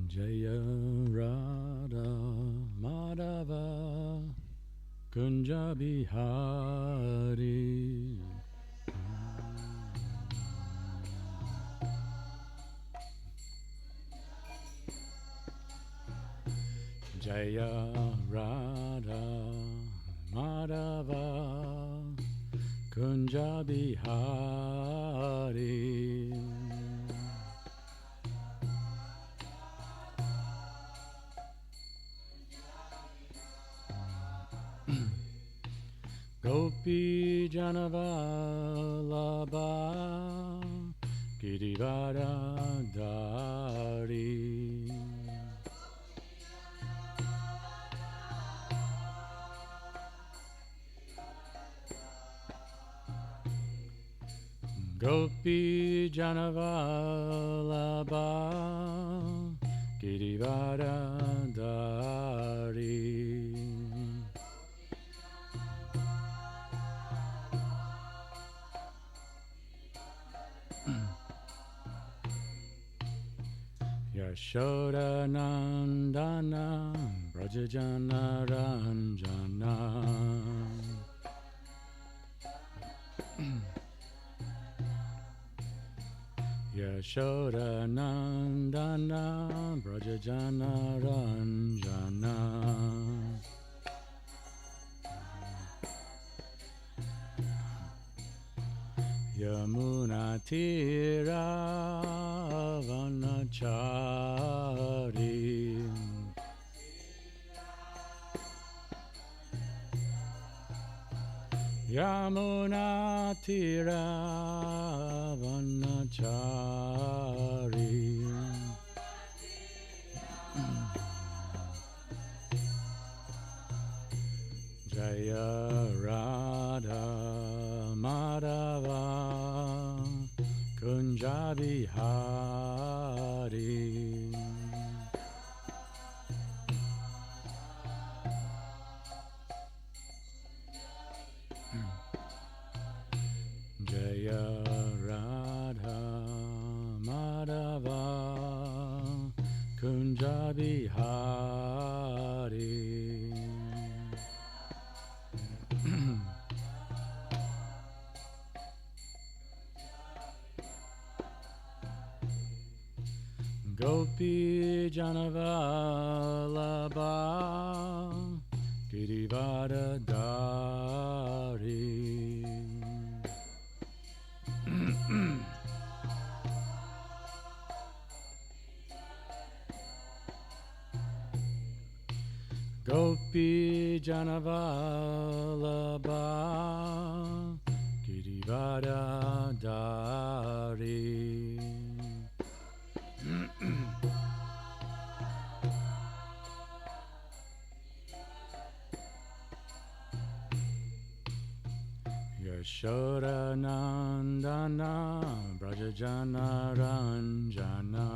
Jaya Radha Madhava Kunja Bihari Jaya Radha Madhava Kunja Bihari Gopi Janavalabha Girivara Dari Gopi Janavalabha Girivara Dari Yashoda Nandana Brajajana Ranjana Yashoda Nandana Brajajana Ranjana Yamuna Tira Vanachari Yamuna Tira Vanachari Jaya Radha Madhava Kunja Bihari Jaya Radha Madhava Kunja Bihari Gopi Janavalabha Girivara Dari Gopi Janavalabha Girivara Dari Yashoda Nandana Brajajana Ranjana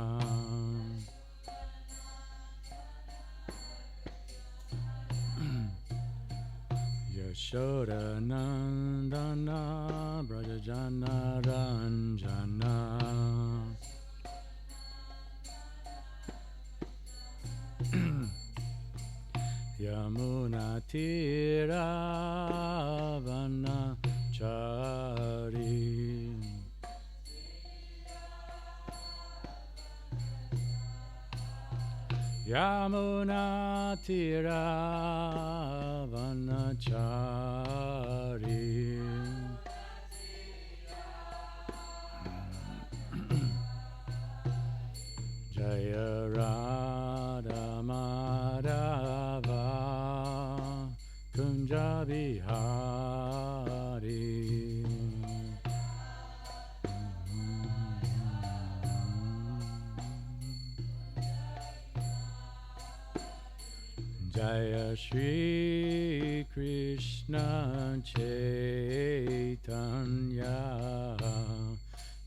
Yashoda Nandana Brajajana Ranjana Yamuna Tira Vanachari Yamuna Tira Vanachari Jaya Radha Madhava Kunja Bihari Jaya Shri Krishna Chaitanya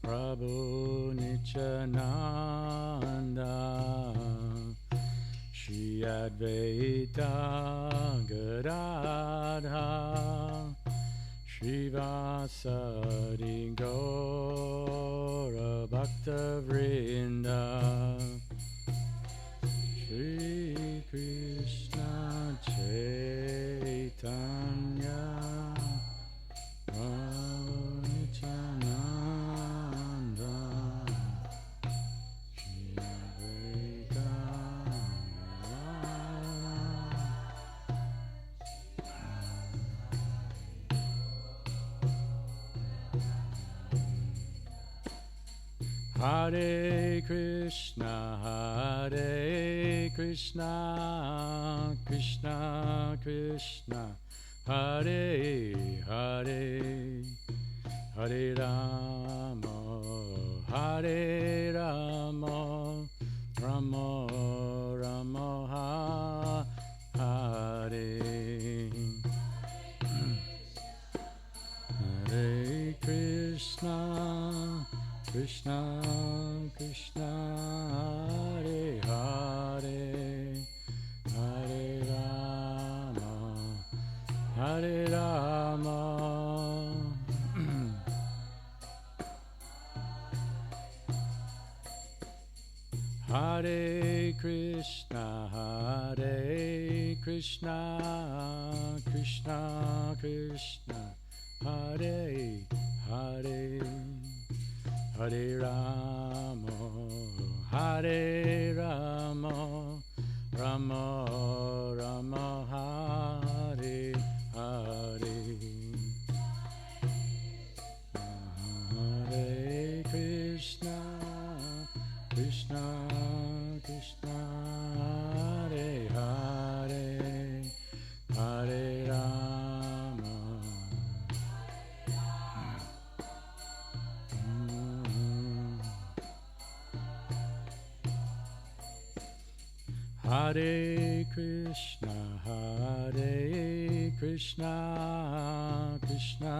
Prabhu Nityananda Shri Advaita Gadadha Srivasadi Gaura Bhakta Vrinda Hare Krishna, Hare Krishna, Krishna Krishna, Hare Hare, Hare Rama, Hare Rama, Rama Rama, Hare Hare Krishna, Krishna Krishna, Hare Hare, Hare Rama, Hare Rama. Hare Krishna, Hare Krishna, Krishna Krishna, Hare Hare, Hare Rama, Hare Rama, Rama Rama, Hare Hare, Hare Krishna, Krishna Krishna, Hare Hare, Hare Rama. Hare Krishna, Hare Krishna, Krishna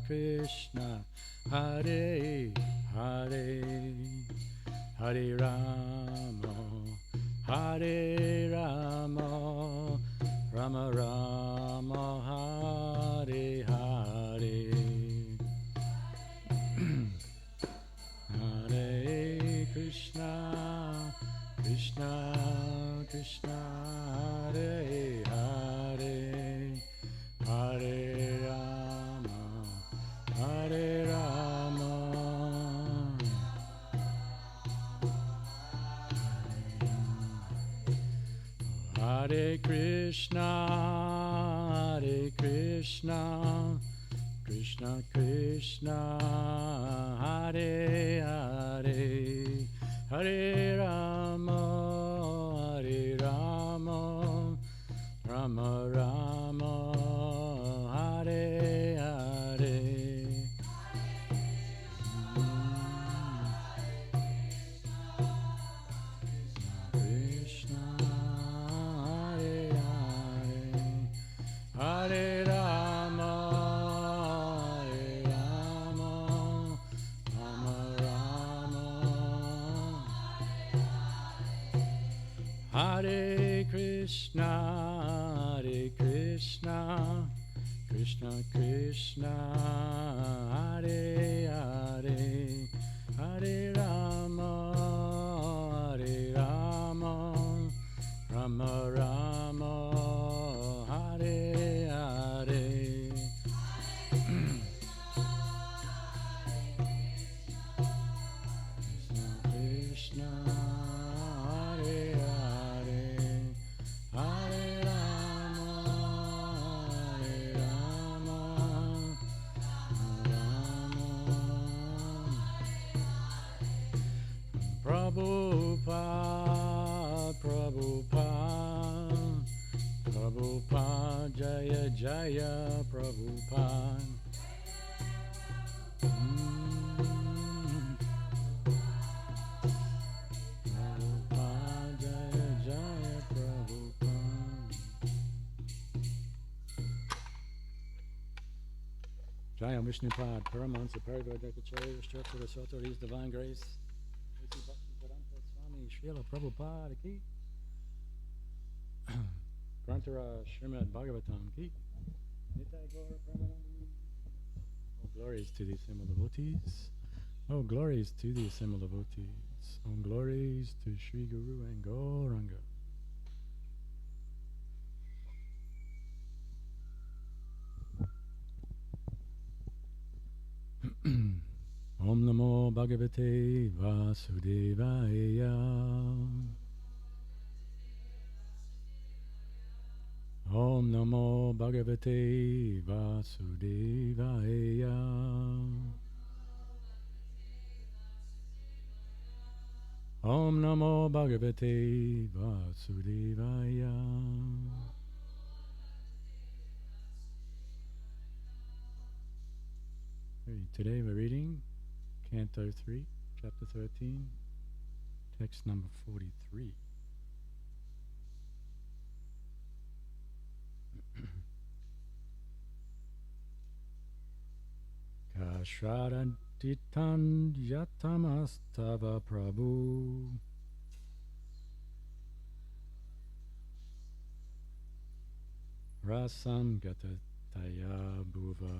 Krishna, Hare Hare, Hare Rama, Hare Rama, Rama Rama, Hare Hare, Hare Krishna, Krishna Krishna, Hare Hare, Hare Rama, Hare Rama. Hare Krishna, Hare Krishna, Krishna Krishna, Hare Hare, Hare Rama, Hare Rama, Rama Rama, Hare Hare. Krishna, Hare Hare, Hare Rama, Hare Rama, Rama Rama. Hare Krishna, Hare Krishna, Krishna Krishna, Hare Hare, Hare Rama, Hare Rama, Rama Rama, Hare Hare. Krishna, Hare Hare, Hare Rama, Hare Rama, Rama. Prabhupada, Prabhupada, Prabhupada, Jaya Jaya, Prabhupada. Prabhupada, Jaya Jaya, Prabhupada. Jaya Vishnupad, Paramahansa Paragodakacharya, Shratura Soto, His Divine Grace. Swami Srila Prabhupada ki. Grantara Srimad Bhagavatam ki. Nitai Gaura Pramanam. Oh, glories to the assembled devotees. Oh, glories to the assembled devotees. Oh, glories to Sri Guru and Gauranga. Om Namo Bhagavate Vasudevaya. Om Namo Bhagavate Vasudevaya. Om Namo Bhagavate Vasudevaya. Today we're reading Canto 3, Chapter 13, text number 43. Kashradantitan yatamastava prabhu rasam gatataya bhuva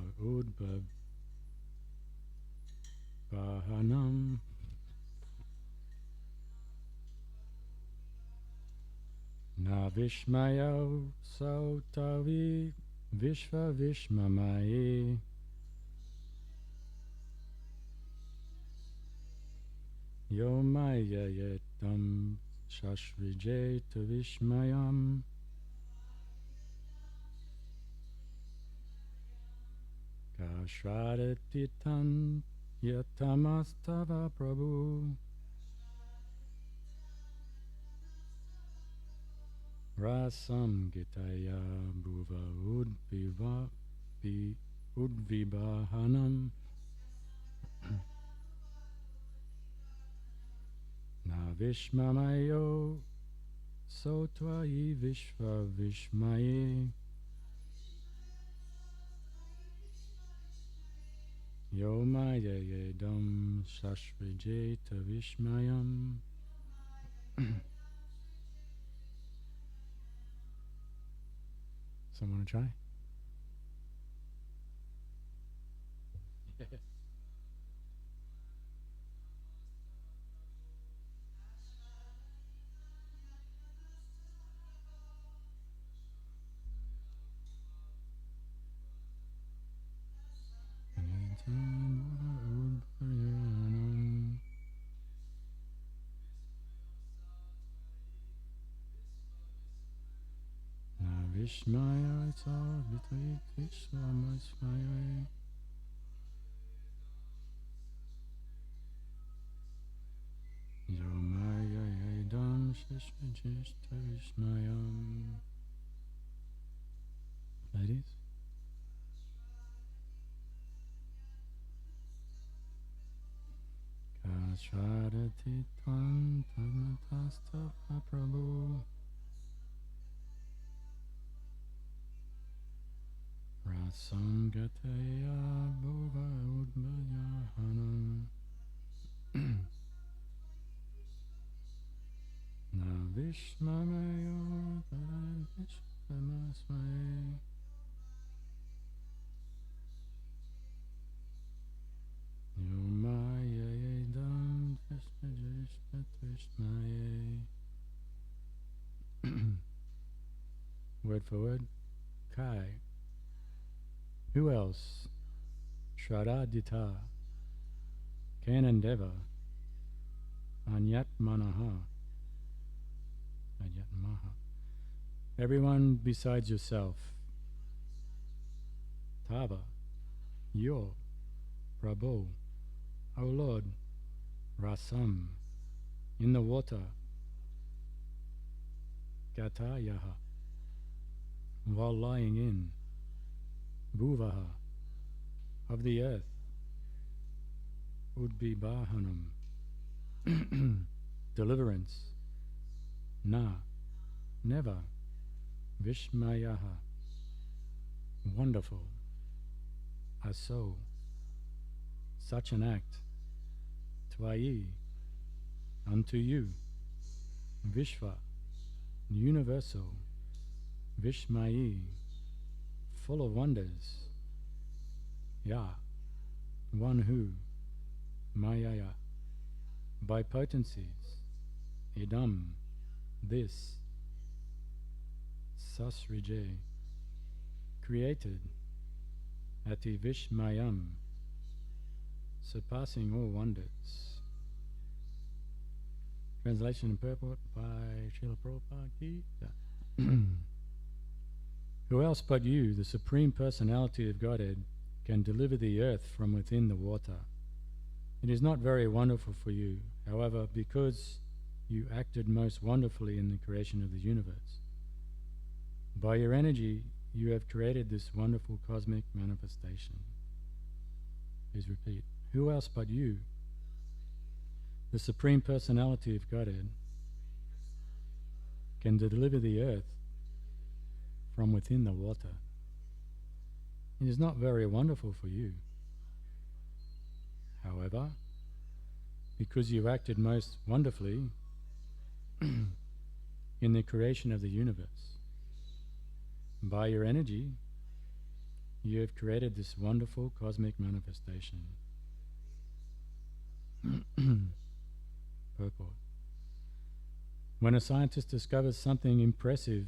udbhavanam na vishmayo sautavi vishva vishmamaye Yo maya yetam shashrijeta vishmayam kashratitan yatamastava prabhu rasam gitaya bhuva udvibahanam Na vishmamayo sotvayi vishva vishmaye Yo maya yedam shashvijeta vishmayam Someone want to try? Vishmaya sa vitayit vishvamasmaya Yomaya yedam shishvajishta vishmayam Ladies? Kashrati tvam tamatastava prabhu Rasam gataya bhuva udmayahanam Na vishmamayo taray vishvamasmaye Yomaya yedam vishvajishvat vishmaye Word for word, Kai. Who else? Shradadita, can endeavor, Anyatmanaha, Anyatmaha. Everyone besides yourself. Tava, your, Prabhu, O Lord, Rasam, in the water, Gatayaha, while lying in, Bhuvaha, of the earth, Udbibahanam, deliverance, Na, never, Vishmayaha, wonderful, Aso, such an act, Tvayi, unto you, Vishva, universal, Vishmayi, full of wonders, Ya, one who, Mayaya, by potencies, Idam, this, Sasrije, created, Ati Vishmayam, surpassing all wonders. Translation and purport by Srila Prabhupada Ki. Who else but you, the Supreme Personality of Godhead, can deliver the earth from within the water? It is not very wonderful for you, however, because you acted most wonderfully in the creation of the universe. By your energy, you have created this wonderful cosmic manifestation. Please repeat. Who else but you, the Supreme Personality of Godhead, can deliver the earth from within the water? It is not very wonderful for you. However, because you acted most wonderfully in the creation of the universe, by your energy, you have created this wonderful cosmic manifestation. Purport. When a scientist discovers something impressive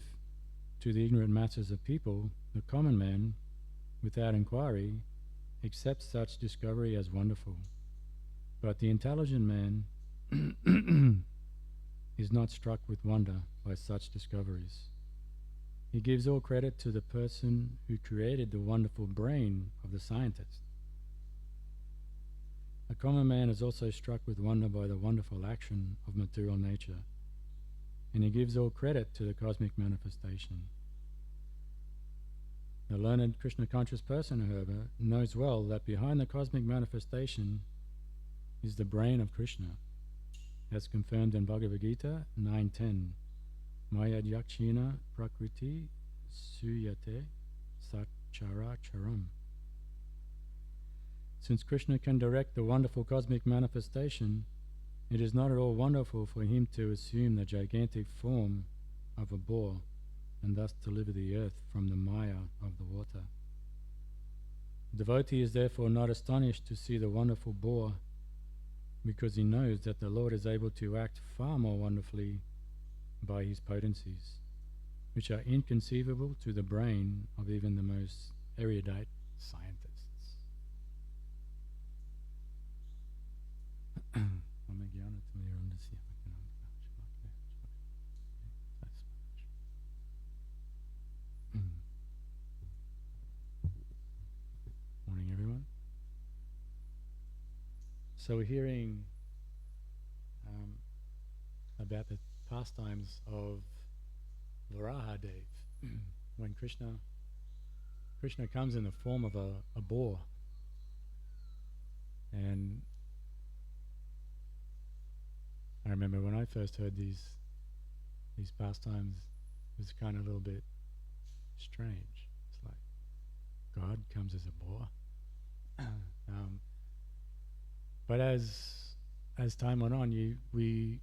to the ignorant masses of people, the common man, without inquiry, accepts such discovery as wonderful. But the intelligent man is not struck with wonder by such discoveries. He gives all credit to the person who created the wonderful brain of the scientist. A common man is also struck with wonder by the wonderful action of material nature, and he gives all credit to the cosmic manifestation. The learned Krishna-conscious person, however, knows well that behind the cosmic manifestation is the brain of Krishna, as confirmed in Bhagavad Gita 9.10. Maya yakshina prakriti suyate satchara charam. Since Krishna can direct the wonderful cosmic manifestation, it is not at all wonderful for him to assume the gigantic form of a boar and thus deliver the earth from the maya of the water. The devotee is therefore not astonished to see the wonderful boar, because he knows that the Lord is able to act far more wonderfully by his potencies, which are inconceivable to the brain of even the most erudite scientists. Morning, everyone. So we're hearing about the pastimes of Varahadev, when Krishna comes in the form of a boar. And I remember when I first heard these pastimes, it was kind of a little bit strange. It's like, God comes as a boar. But as time went on, we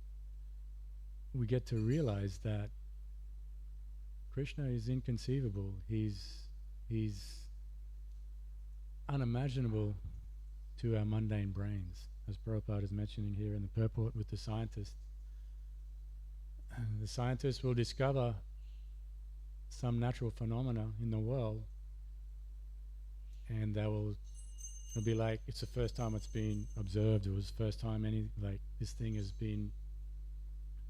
get to realize that Krishna is inconceivable. He's unimaginable to our mundane brains, as Prabhupada is mentioning here in the purport with the scientist. The scientist will discover some natural phenomena in the world, and it'll be like it's the first time it's been observed, or it was the first time this thing has been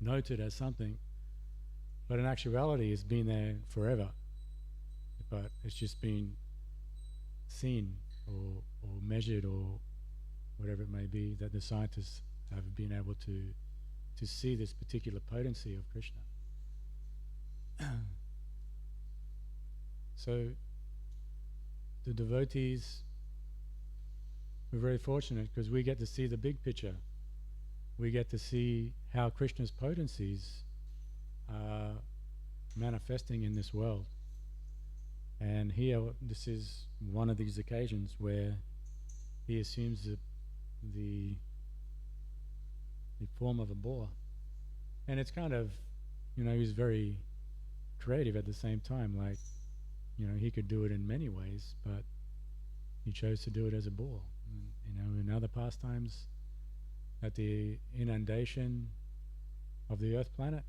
noted as something, but in actuality it's been there forever, but it's just been seen or measured or whatever it may be, that the scientists have been able to see this particular potency of Krishna. So the devotees, we're very fortunate because we get to see the big picture. We get to see how Krishna's potencies are manifesting in this world. And here, this is one of these occasions where he assumes the form of a boar. And it's kind of, he's very creative at the same time. Like, he could do it in many ways, but he chose to do it as a boar. And, in other pastimes, at the inundation of the Earth planet,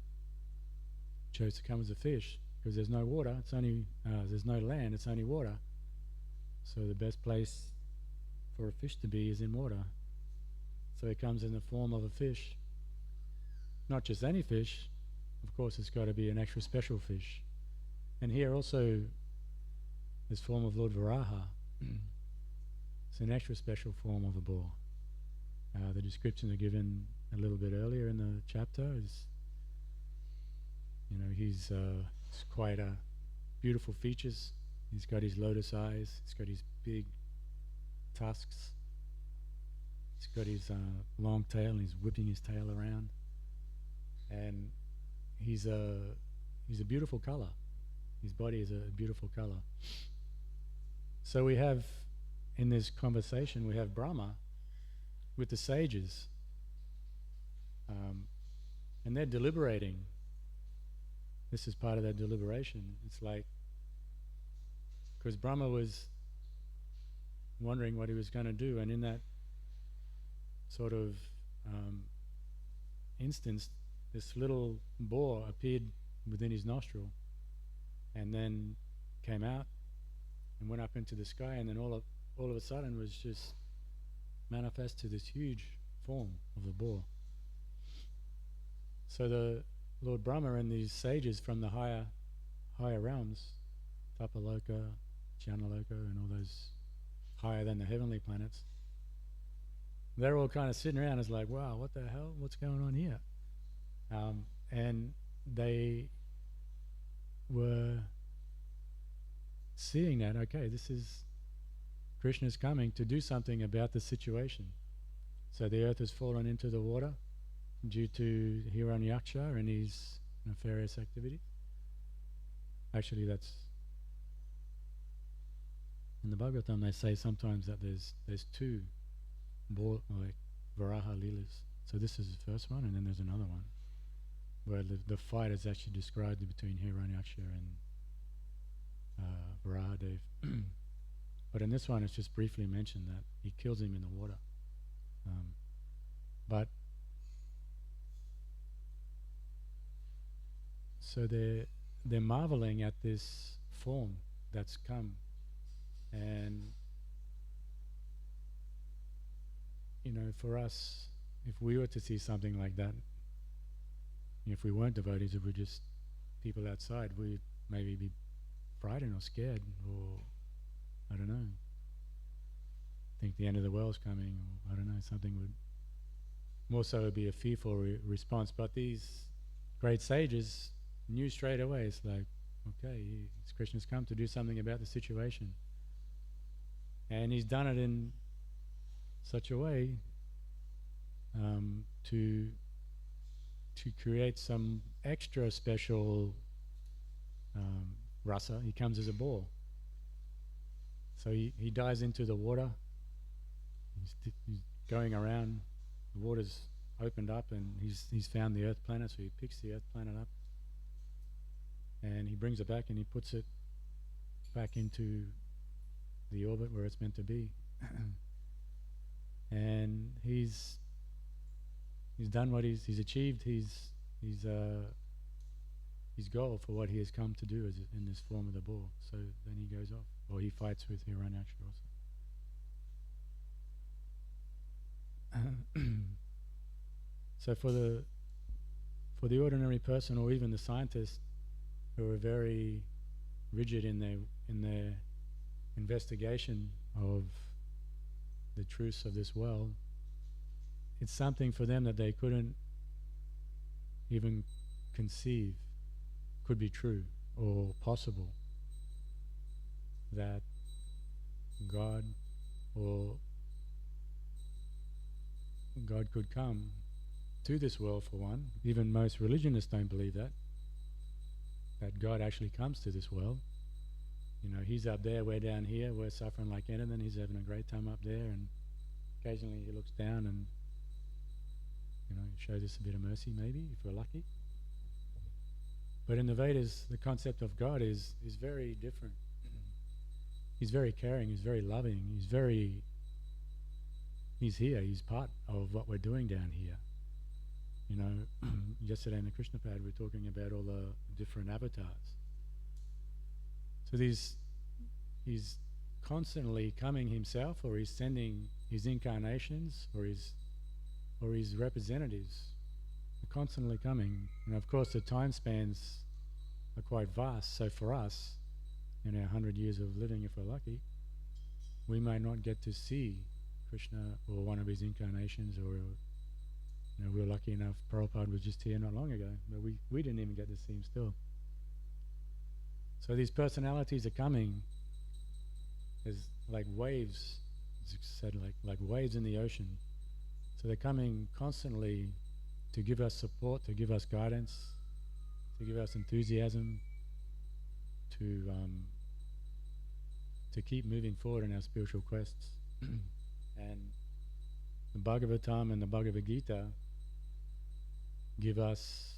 chose to come as a fish because there's no water. It's only there's no land. It's only water. So the best place for a fish to be is in water. So it comes in the form of a fish. Not just any fish. Of course, it's got to be an extra special fish. And here also, this form of Lord Varaha, it's an extra special form of a boar. The descriptions are given a little bit earlier in the chapter. Is, he's quite beautiful features. He's got his lotus eyes. He's got his big tusks. He's got his long tail, and he's whipping his tail around. And he's a beautiful color. His body is a beautiful color. So we have, in this conversation, we have Brahma with the sages. And they're deliberating. This is part of their deliberation. It's like, because Brahma was wondering what he was going to do, and in that sort of instance, this little boar appeared within his nostril and then came out and went up into the sky, and then all of a sudden was just manifest to this huge form of the boar. So the Lord Brahma and these sages from the higher realms, Tapaloka, Janaloka, and all those higher than the heavenly planets, they're all kind of sitting around as like, wow, what the hell? What's going on here? And they were seeing that, okay, this is Krishna's coming to do something about the situation. So the earth has fallen into the water due to Hiranyaksha and his nefarious activities. Actually, that's in the Bhagavatam. They say sometimes that there's two like Varaha Leelas. So this is the first one, and then there's another one where the fight is actually described between Hiranyaksha and Varahadev. But in this one, it's just briefly mentioned that he kills him in the water. But so they're marveling at this form that's come, and for us, if we were to see something like that, if we weren't devotees, if we're just people outside, we'd maybe be frightened or scared, or I don't know, think the end of the world's coming, or I don't know, something would more so be a fearful response. But these great sages knew straight away. It's like, okay, Krishna's come to do something about the situation, and he's done it in such a way to create some extra special rasa. He comes as a boar. So he dives into the water. He's going around. The water's opened up, and he's found the Earth planet. So he picks the Earth planet up, and he brings it back, and he puts it back into the orbit where it's meant to be. And he's done what he's achieved his goal for what he has come to do in this form of the boar. So then he goes off, or he fights with Hiranyaksha also. So for the ordinary person, or even the scientist, who are very rigid in their investigation of the truths of this world, it's something for them that they couldn't even conceive could be true or possible, that God could come to this world, for one. Even most religionists don't believe that God actually comes to this world. He's up there, we're down here, we're suffering like anything. He's having a great time up there, and occasionally he looks down and shows us a bit of mercy, maybe, if we're lucky. But in the Vedas, the concept of God is very different. He's very caring, he's very loving, he's here, he's part of what we're doing down here. Yesterday in the Krishna pad, we were talking about all the different avatars. So he's constantly coming himself, or he's sending his incarnations, or his representatives are constantly coming. And of course the time spans are quite vast, so for us, in our 100 years of living, if we're lucky, we may not get to see Krishna or one of his incarnations, or We were lucky enough, Prabhupada was just here not long ago, but we didn't even get to see him still. So these personalities are coming as like waves, as said, like waves in the ocean. So they're coming constantly to give us support, to give us guidance, to give us enthusiasm, to keep moving forward in our spiritual quests. And the Bhagavatam and the Bhagavad Gita give us,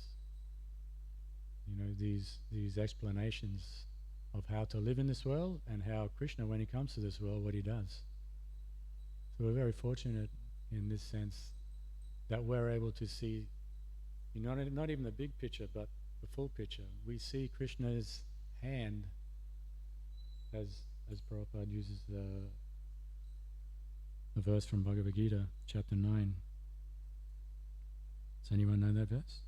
these explanations of how to live in this world and how Krishna, when he comes to this world, what he does. So we're very fortunate in this sense that we're able to see, not even the big picture, but the full picture. We see Krishna's hand, as Prabhupada uses the verse from Bhagavad Gita, chapter 9. Does anyone know that verse?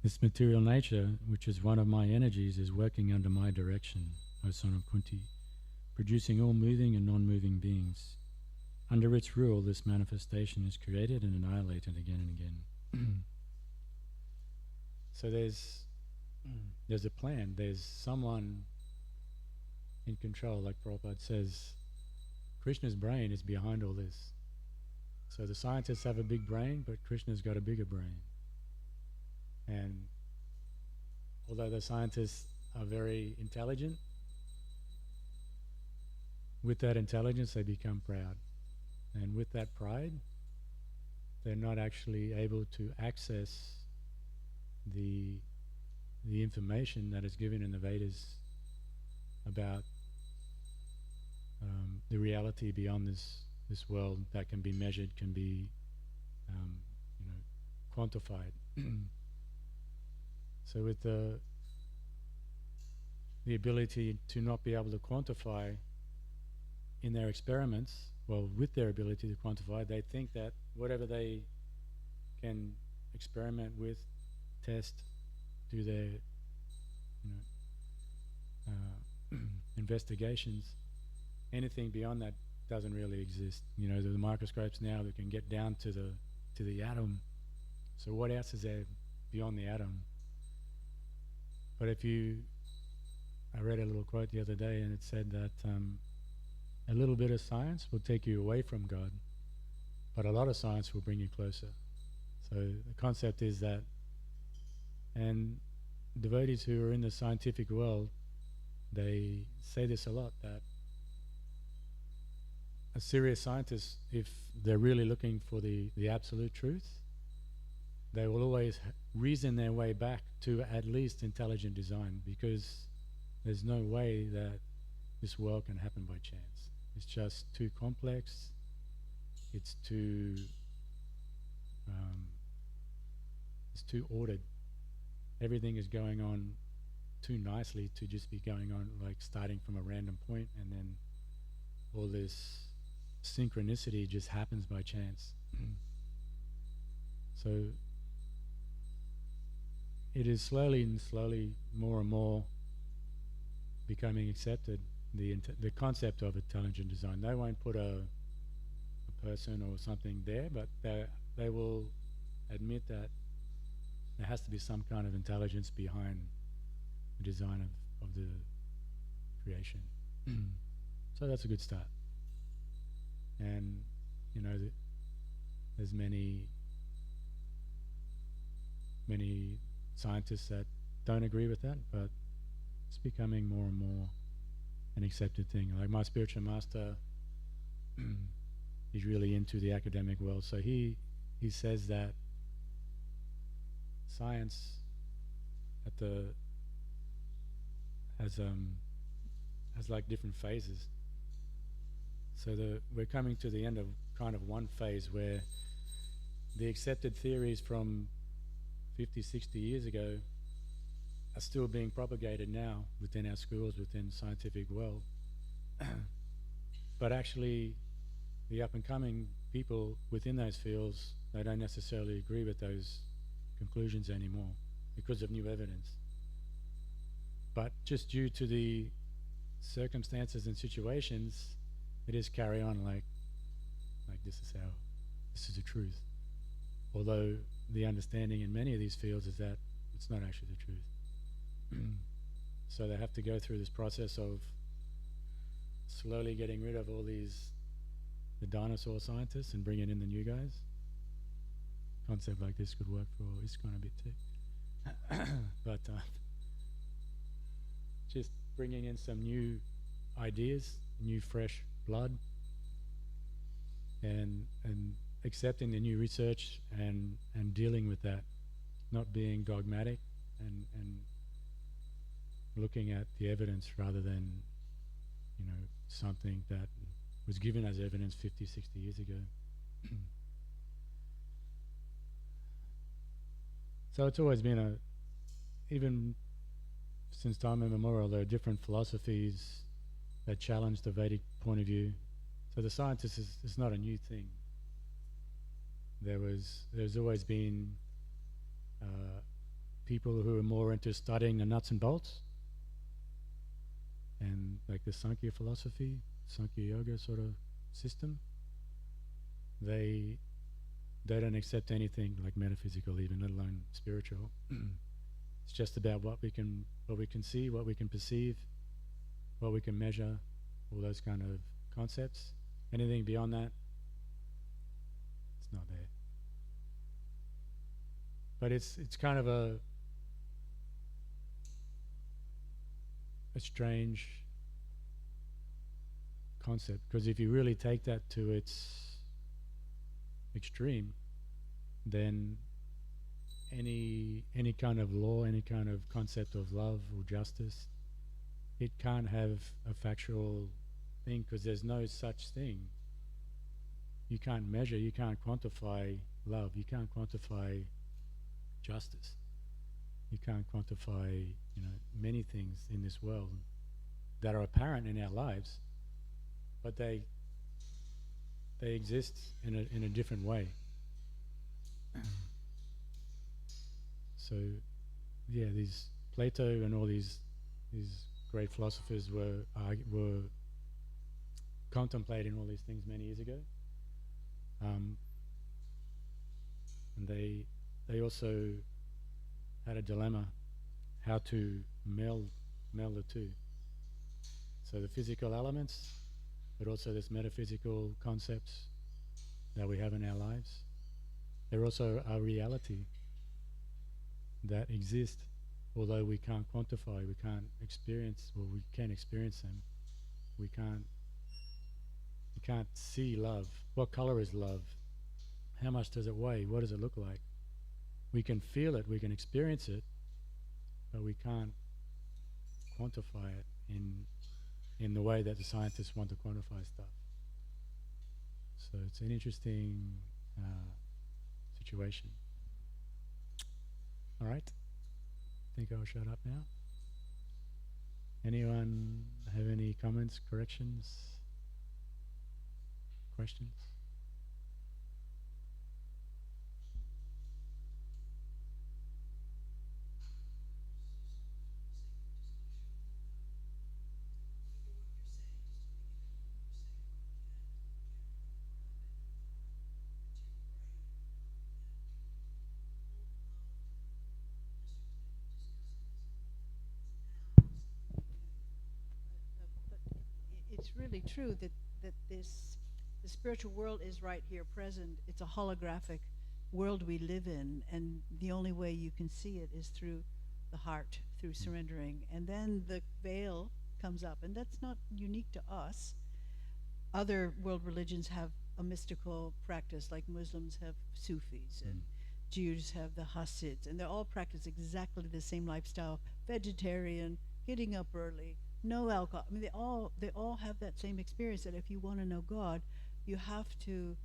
This material nature, which is one of my energies, is working under my direction, O son of Kunti, producing all moving and non-moving beings. Under its rule, this manifestation is created and annihilated again and again. So there's a plan. There's someone in control, like Prabhupada says. Krishna's brain is behind all this. So the scientists have a big brain, but Krishna's got a bigger brain. And although the scientists are very intelligent, with that intelligence they become proud. And with that pride, they're not actually able to access the information that is given in the Vedas about the reality beyond this world that can be measured, can be quantified. So with the ability to not be able to quantify in their experiments, with their ability to quantify, they think that whatever they can experiment with, test, do their investigations, anything beyond that doesn't really exist. The microscopes now that can get down to the atom. So what else is there beyond the atom? But I read a little quote the other day, and it said that a little bit of science will take you away from God, but a lot of science will bring you closer. So the concept is that, and devotees who are in the scientific world, they say this a lot, that a serious scientist, if they're really looking for the absolute truth, they will always reason their way back to at least intelligent design, because there's no way that this world can happen by chance. It's just too complex. It's too ordered. Everything is going on too nicely to just be going on like starting from a random point, and then all this synchronicity just happens by chance. So it is slowly more and more becoming accepted, the concept of intelligent design. They won't put a person or something there, but they will admit that there has to be some kind of intelligence behind the design of the creation. So that's a good start. And there's many scientists that don't agree with that, but it's becoming more and more an accepted thing. Like my spiritual master, he's really into the academic world, so he says that science has like different phases. So we're coming to the end of kind of one phase where the accepted theories from 50, 60 years ago are still being propagated now within our schools, within the scientific world. But actually, the up-and-coming people within those fields, they don't necessarily agree with those conclusions anymore because of new evidence. But just due to the circumstances and situations, they just carry on like this is the truth. Although the understanding in many of these fields is that it's not actually the truth. So they have to go through this process of slowly getting rid of all the dinosaur scientists and bringing in the new guys. Concept like this could work for ISKCON a bit too. But just bringing in some new ideas, new fresh blood, and accepting the new research and dealing with that, not being dogmatic and looking at the evidence rather than, something that was given as evidence 50, 60 years ago. So it's always been even since time immemorial, there are different philosophies that challenge the Vedic point of view. So the scientist is not a new thing. There's always been people who are more into studying the nuts and bolts, and like the Sankhya philosophy, Sankhya yoga sort of system. They don't accept anything like metaphysical, even let alone spiritual. It's just about what we can see, what we can perceive, what we can measure, all those kind of concepts. Anything beyond that, it's not there. But it's kind of a strange concept, because if you really take that to its extreme, then any kind of law, any kind of concept of love or justice, it can't have a factual thing, because there's no such thing. You can't measure, you can't quantify love, you can't quantify justice, you can't quantify many things in this world that are apparent in our lives, but they exist in a different way. So yeah, these Plato and all these great philosophers were contemplating all these things many years ago, and they also had a dilemma how to meld the two. So the physical elements, but also this metaphysical concepts that we have in our lives. They're also our reality that exist, although we can't quantify, we can't experience, or we can experience them. We can't see love. What color is love? How much does it weigh? What does it look like? We can feel it, we can experience it, but we can't quantify it in the way that the scientists want to quantify stuff. So it's an interesting situation. All right, I think I'll shut up now. Anyone have any comments, corrections, questions? It's really true that the spiritual world is right here present. It's a holographic world we live in, and the only way you can see it is through the heart, through surrendering. And then the veil comes up, and that's not unique to us. Other world religions have a mystical practice, like Muslims have Sufis, and Jews have the Hasids, and they all practice exactly the same lifestyle: vegetarian, getting up early, no alcohol. I mean, they all have that same experience, that if you want to know God, you have to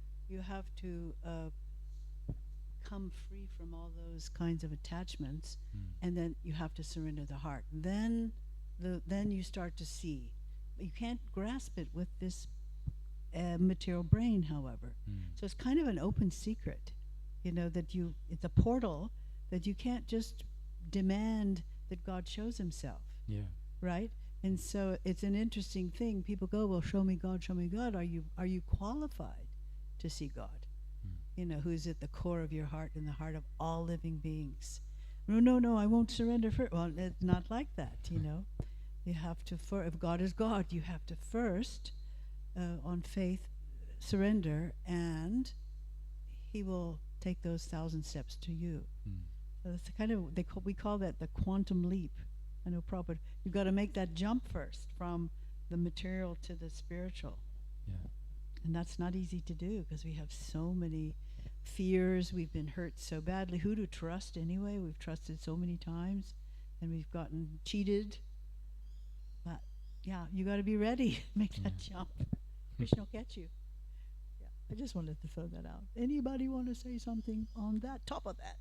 come free from all those kinds of attachments, and then you have to surrender the heart. Then you start to see. You can't grasp it with this material brain, however. So it's kind of an open secret, that it's a portal that you can't just demand that God shows himself. Yeah. Right? And so it's an interesting thing. People go, well, show me God, show me God. Are you qualified to see God? You know, who's at the core of your heart and the heart of all living beings. No, I won't surrender first. Well, it's not like that, you know. You have to, if God is God, you have to first, on faith, surrender, and He will take those 1,000 steps to you. So it's kind of, we call that the quantum leap. I know Prabhupada, you've got to make that jump first from the material to the spiritual. Yeah. And that's not easy to do because we have so many fears. We've been hurt so badly. Who to trust anyway? We've trusted so many times and we've gotten cheated. But yeah, you got to be ready. Make that jump. Krishna will catch you. Yeah, I just wanted to throw that out. Anybody want to say something on that? Top of that.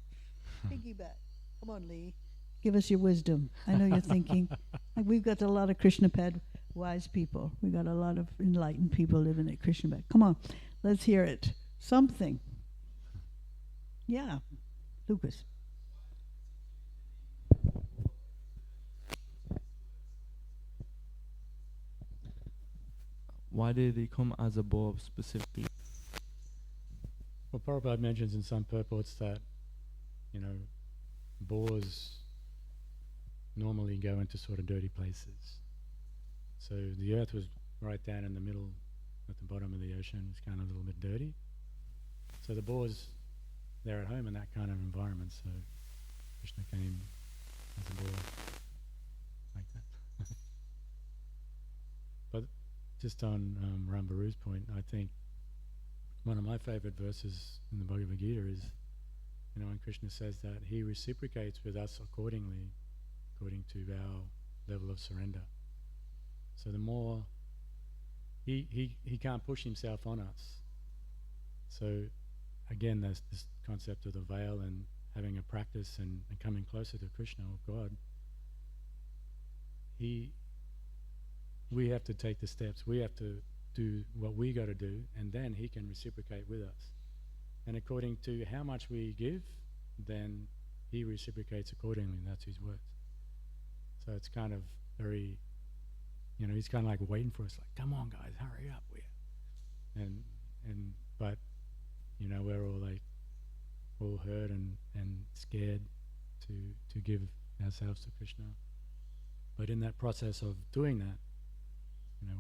Piggyback. Come on, Lee. Give us your wisdom. I know you're thinking. Like we've got a lot of Krishnapad wise people. We got a lot of enlightened people living at Krishnapad. Come on, let's hear it. Something. Yeah, Lucas. Why did he come as a boar specifically? Well, Prabhupada mentions in some purports that, you know, boars normally go into sort of dirty places. So the earth was right down in the middle at the bottom of the ocean. It's kind of a little bit dirty. So the boars, they're at home in that kind of environment. So Krishna came as a boar like that. But just on Rambaru's point, I think one of my favorite verses in the Bhagavad Gita is, you know, when Krishna says that he reciprocates with us accordingly, according to our level of surrender. So the more he can't push himself on us. So again, there's this concept of the veil and having a practice and coming closer to Krishna or God. We have to take the steps. We have to do what we got to do, and then he can reciprocate with us. And according to how much we give, then he reciprocates accordingly. That's his words. So it's kind of very, you know, he's kind of like waiting for us, like, come on, guys, hurry up, but, you know, we're all like, all hurt and scared to give ourselves to Krishna. But in that process of doing that, you know,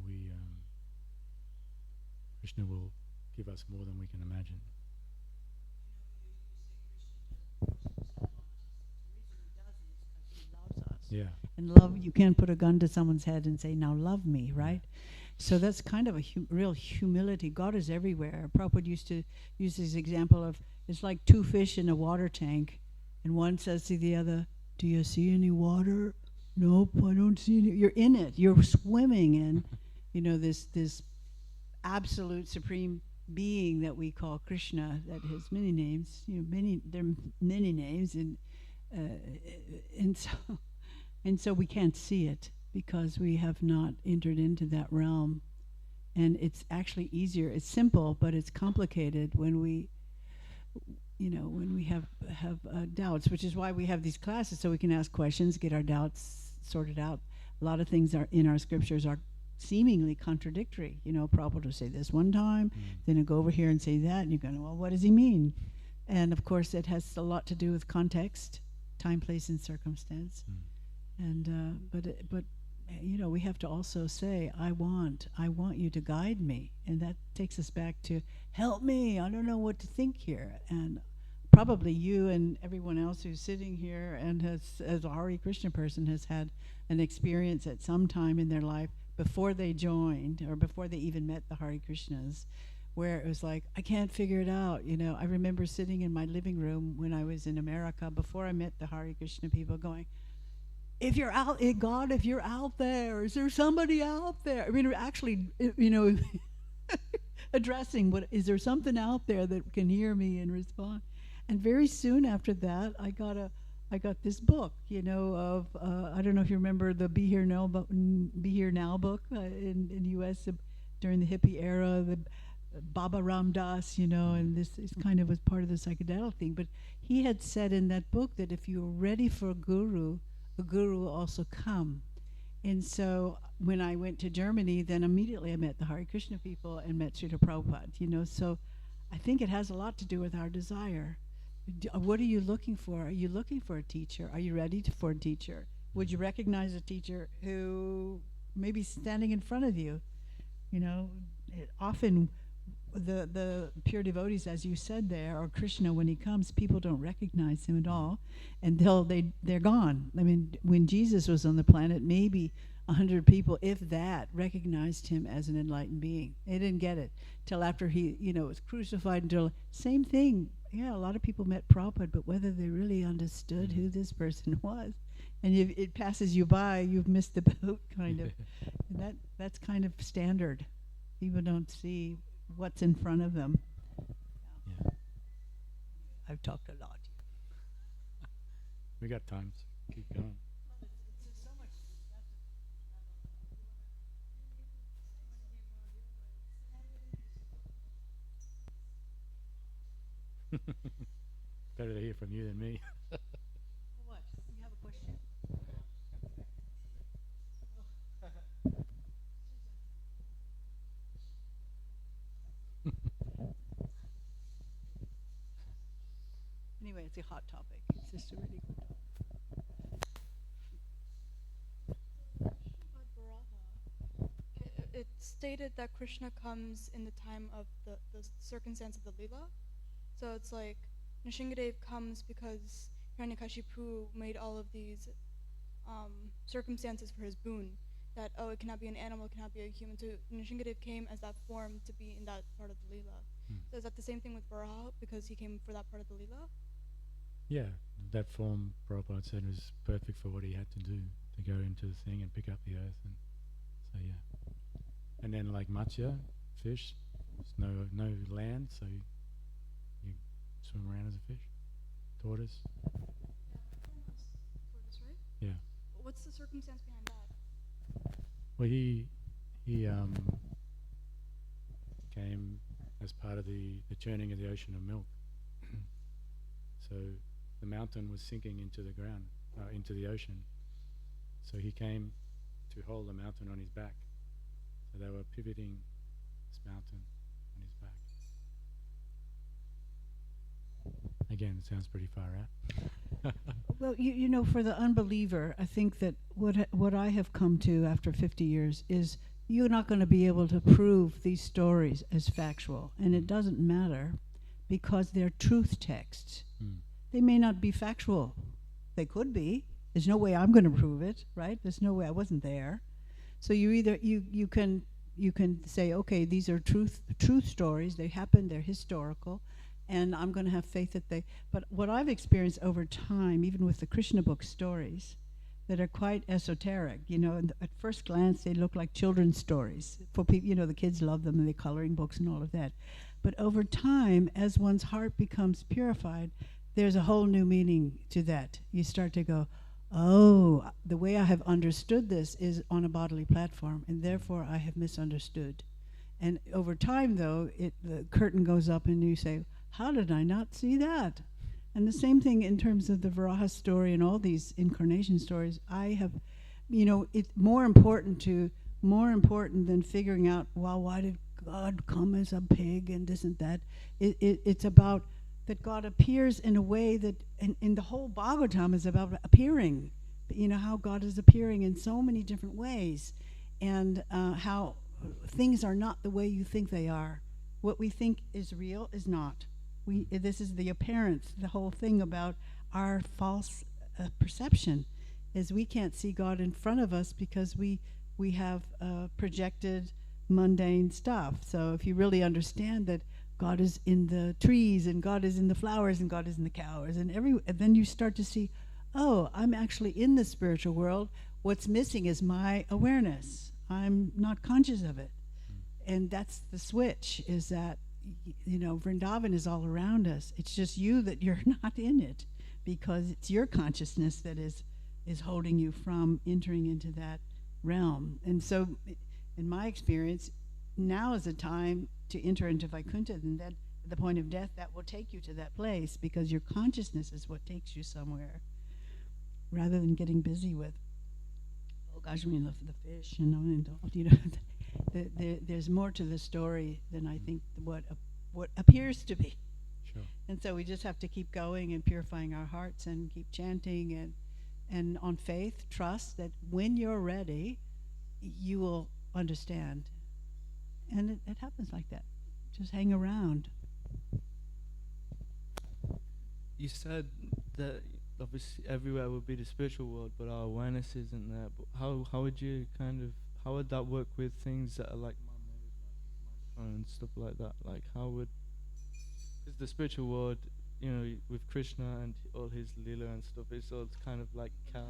Krishna will give us more than we can imagine. Yeah. And love, you can't put a gun to someone's head and say, now love me, right? So that's kind of a real humility. God is everywhere. Prabhupada used to use this example of, it's like two fish in a water tank, and one says to the other, do you see any water? Nope, I don't see any. You're in it. You're swimming in, you know, this absolute supreme being that we call Krishna, that has many names, you know, there are many names, and so we can't see it because we have not entered into that realm. And it's actually easier. It's simple, but it's complicated when we, you know, when we have doubts, which is why we have these classes, so we can ask questions, get our doubts sorted out. A lot of things are in our scriptures are seemingly contradictory. You know, Prabhupada will say this one time, then he'll go over here and say that, and you're going, well, what does he mean? And of course, it has a lot to do with context, time, place, and circumstance. And but you know, we have to also say, I want you to guide me, and that takes us back to help me. I don't know what to think here, and probably you and everyone else who's sitting here and has, as a Hare Krishna person, has had an experience at some time in their life before they joined or before they even met the Hare Krishnas, where it was like, I can't figure it out. You know, I remember sitting in my living room when I was in America before I met the Hare Krishna people, going, if you're out, God, if you're out there, is there somebody out there? I mean, actually, you know, addressing is there something out there that can hear me and respond? And very soon after that, I got this book, you know, of I don't know if you remember the Be Here Now book in the U.S. During the hippie era, the Baba Ram Das, you know, and this is kind of was part of the psychedelic thing. But he had said in that book that if you're ready for a guru will also come. And so when I went to Germany, then immediately I met the Hare Krishna people and met Srila Prabhupada. So I think it has a lot to do with our desire. What are you looking for? Are you looking for a teacher? Are you ready for a teacher? Would you recognize a teacher who may be standing in front of you? Often the pure devotees, as you said there, or Krishna, when he comes, people don't recognize him at all until they're gone. I mean, when Jesus was on the planet, maybe 100 people, if that, recognized him as an enlightened being. They didn't get it till after he, was crucified. Until same thing. Yeah, a lot of people met Prabhupada, but whether they really understood who this person was, and if it passes you by, you've missed the boat, kind of. And that's kind of standard. People don't see what's in front of them. Yeah. I've talked a lot. We got time, so keep going. Better to hear from you than me. What? You have a question? Anyway, it's a hot topic. It's just a really good topic. Srimad Bhagavatam, it's stated that Krishna comes in the time of the circumstance of the Leela. So it's like Nrsimhadev comes because Hiranyakashipu made all of these circumstances for his boon. That, it cannot be an animal, it cannot be a human. So Nrsimhadev came as that form to be in that part of the Leela. So is that the same thing with Varaha, because he came for that part of the Leela? Yeah, that form Prabhupada said was perfect for what he had to do, to go into the thing and pick up the earth. And so yeah. And then like Matsya, fish, there's no land, so you swim around as a fish. Tortoise. Tortoise, right? Yeah. What's the circumstance behind that? Well, he came as part of the churning of the ocean of milk. So the mountain was sinking into the ground, into the ocean. So he came to hold the mountain on his back. So they were pivoting this mountain on his back. Again, it sounds pretty far out. Well, for the unbeliever, I think that what I have come to after 50 years is you're not going to be able to prove these stories as factual, and it doesn't matter because they're truth texts. They may not be factual. They could be. There's no way I'm going to prove it, right? There's no way. I wasn't there. So you can say, okay, these are truth stories. They happened. They're historical. And I'm going to have faith that but what I've experienced over time, even with the Krishna book stories, that are quite esoteric, and at first glance they look like children's stories. For people, the kids love them and they're coloring books and all of that. But over time, as one's heart becomes purified, there's a whole new meaning to that. You start to go, oh, the way I have understood this is on a bodily platform, and therefore I have misunderstood. And over time, though, the curtain goes up and you say, how did I not see that? And the same thing in terms of the Varaha story and all these incarnation stories. I have, it's more important than figuring out, well, why did God come as a pig and this and that? It's about that God appears in a way that, in the whole Bhagavatam is about appearing. How God is appearing in so many different ways, and how things are not the way you think they are. What we think is real is not. This is the appearance. The whole thing about our false perception is we can't see God in front of us because we have projected mundane stuff. So if you really understand that God is in the trees and God is in the flowers and God is in the cows and then you start to see, oh, I'm actually in the spiritual world. What's missing is my awareness. I'm not conscious of it. And that's the switch, is that Vrindavan is all around us. It's just you that you're not in it, because it's your consciousness that is holding you from entering into that realm. And so, in my experience, now is the time to enter into Vaikuntha, and that at the point of death, that will take you to that place, because your consciousness is what takes you somewhere, rather than getting busy with, oh gosh, I mean the fish, and all, there's more to the story than I think what appears to be. Sure. And so we just have to keep going and purifying our hearts and keep chanting and on faith, trust that when you're ready, you will understand. And it happens like that. Just hang around. You said that obviously everywhere would be the spiritual world, but our awareness isn't there. But how would you how would that work with things that are like man-made, like microphone and stuff like that? Like because the spiritual world, with Krishna and all his lila and stuff, it's all kind of like cows.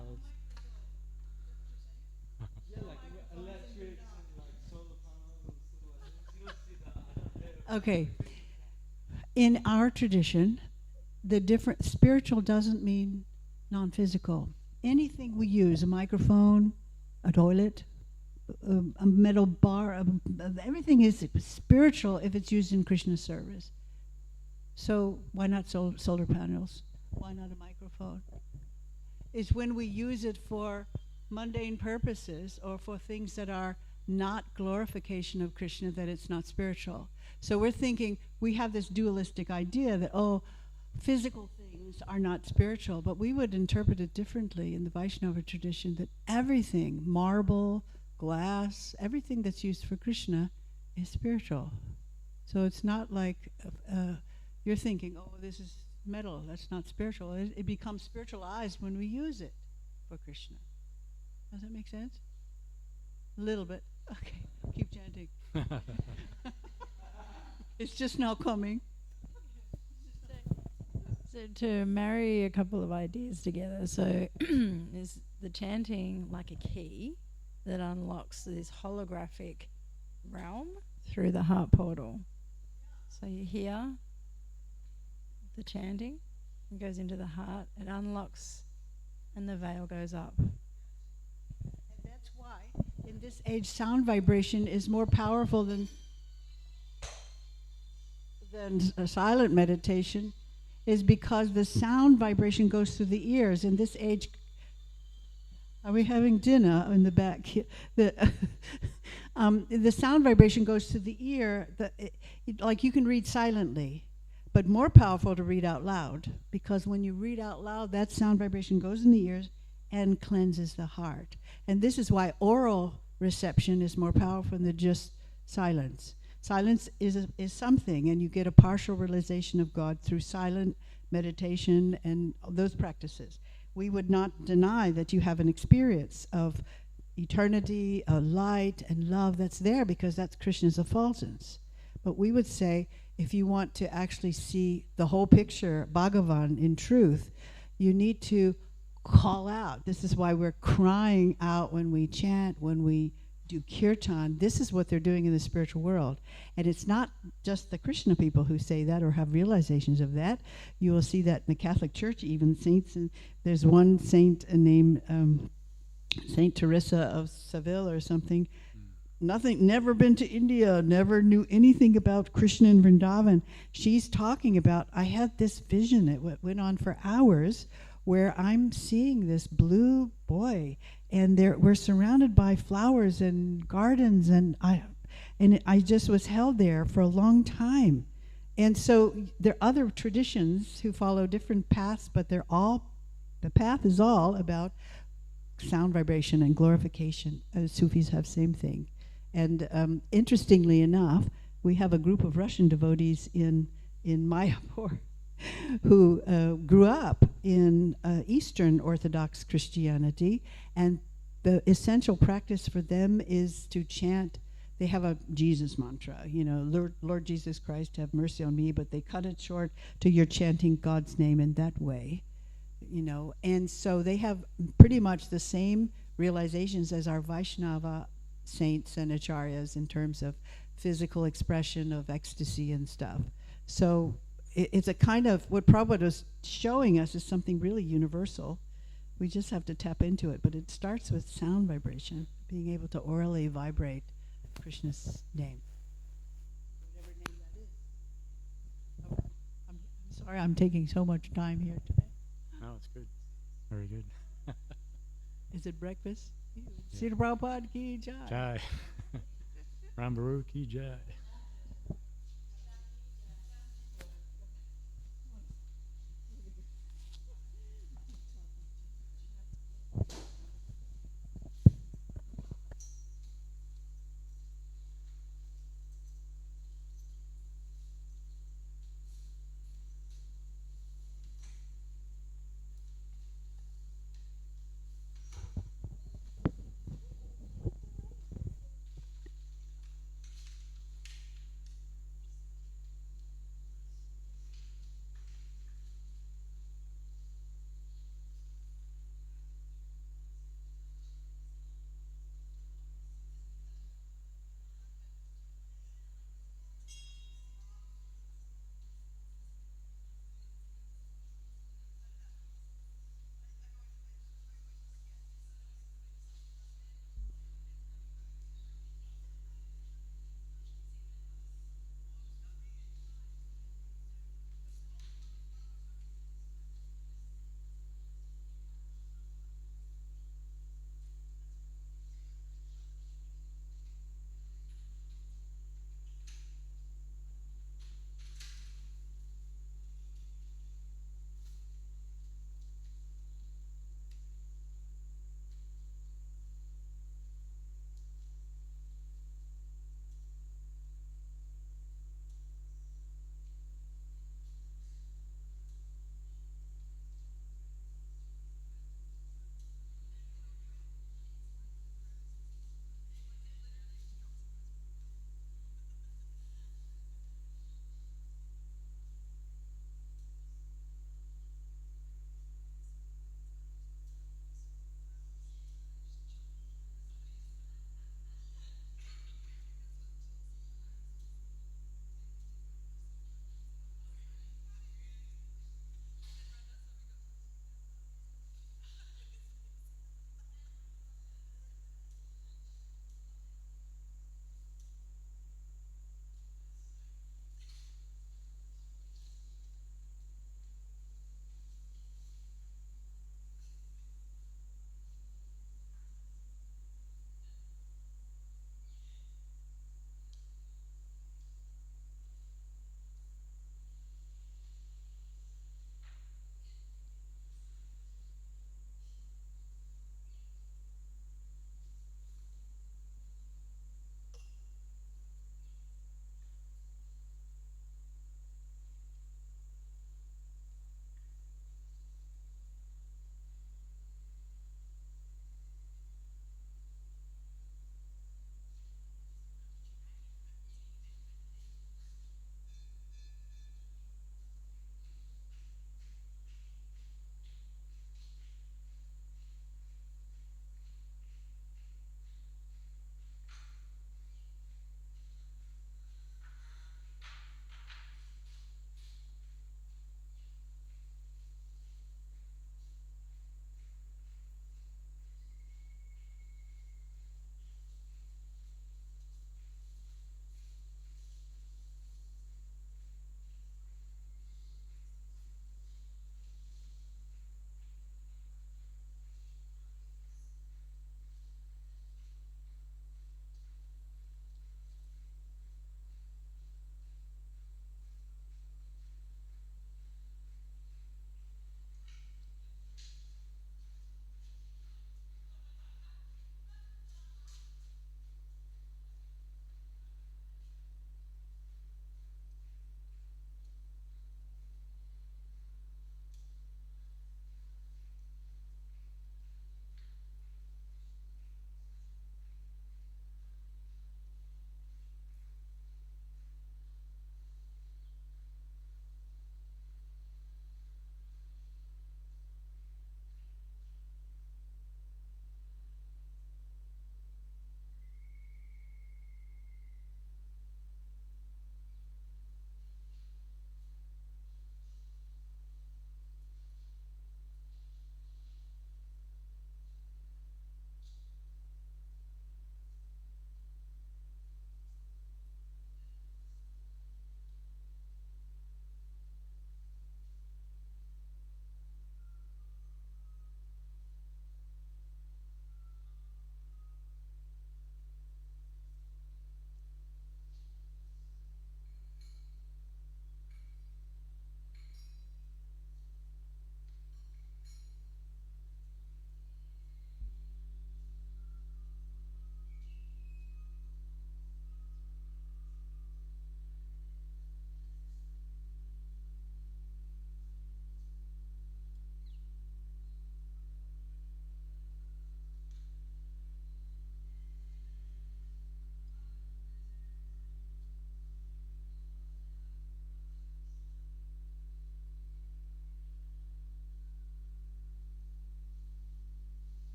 Yeah, like electrics and like solar panels and stuff like that. You don't see that. Okay. In our tradition, the different spiritual doesn't mean non-physical. Anything we use, a microphone, a toilet, a metal bar, everything is spiritual if it's used in Krishna service. So why not solar panels? Why not a microphone? It's when we use it for mundane purposes or for things that are not glorification of Krishna that it's not spiritual. So we're thinking, we have this dualistic idea that, physical things are not spiritual, but we would interpret it differently in the Vaishnava tradition, that everything, marble, glass, everything that's used for Krishna is spiritual. So it's not like you're thinking, this is metal, that's not spiritual. It becomes spiritualized when we use it for Krishna. Does that make sense? A little bit. Okay, keep chanting. It's just now coming. So to marry a couple of ideas together, so is the chanting like a key that unlocks this holographic realm through the heart portal. So you hear the chanting, it goes into the heart, it unlocks, and the veil goes up. And that's why in this age sound vibration is more powerful than a silent meditation, is because the sound vibration goes through the ears. In this age, are we having dinner in the back here? The sound vibration goes to the ear, like you can read silently, but more powerful to read out loud, because when you read out loud, that sound vibration goes in the ears and cleanses the heart. And this is why oral reception is more powerful than just silence. Silence is something, and you get a partial realization of God through silent meditation and those practices. We would not deny that you have an experience of eternity, light, and love that's there, because that's Krishna's effulgence. But we would say, if you want to actually see the whole picture, Bhagavan, in truth, you need to call out. This is why we're crying out when we chant, when we do kirtan. This is what they're doing in the spiritual world. And it's not just the Krishna people who say that or have realizations of that. You will see that in the Catholic Church, even saints. And there's one saint named Saint Teresa of Seville or something. Never been to India, never knew anything about Krishna and Vrindavan. She's talking about, I had this vision, it went on for hours, where I'm seeing this blue boy, and we're surrounded by flowers and gardens, and I just was held there for a long time. And so there are other traditions who follow different paths, but the path is all about sound vibration and glorification. Sufis have same thing. And interestingly enough, we have a group of Russian devotees in Mayapur who grew up in Eastern Orthodox Christianity, and the essential practice for them is to chant. They have a Jesus mantra, Lord Jesus Christ, have mercy on me, but they cut it short to you're chanting God's name in that way, And so they have pretty much the same realizations as our Vaishnava saints and acharyas in terms of physical expression of ecstasy and stuff. So it's a kind of, what Prabhupada is showing us is something really universal. We just have to tap into it. But it starts with sound vibration, being able to orally vibrate Krishna's name. Whatever name that is. Oh, I'm sorry I'm taking so much time here today. No, it's good. Very good. Is it breakfast? Srila Prabhupada ki jai. Jai. Rambaru ki jai.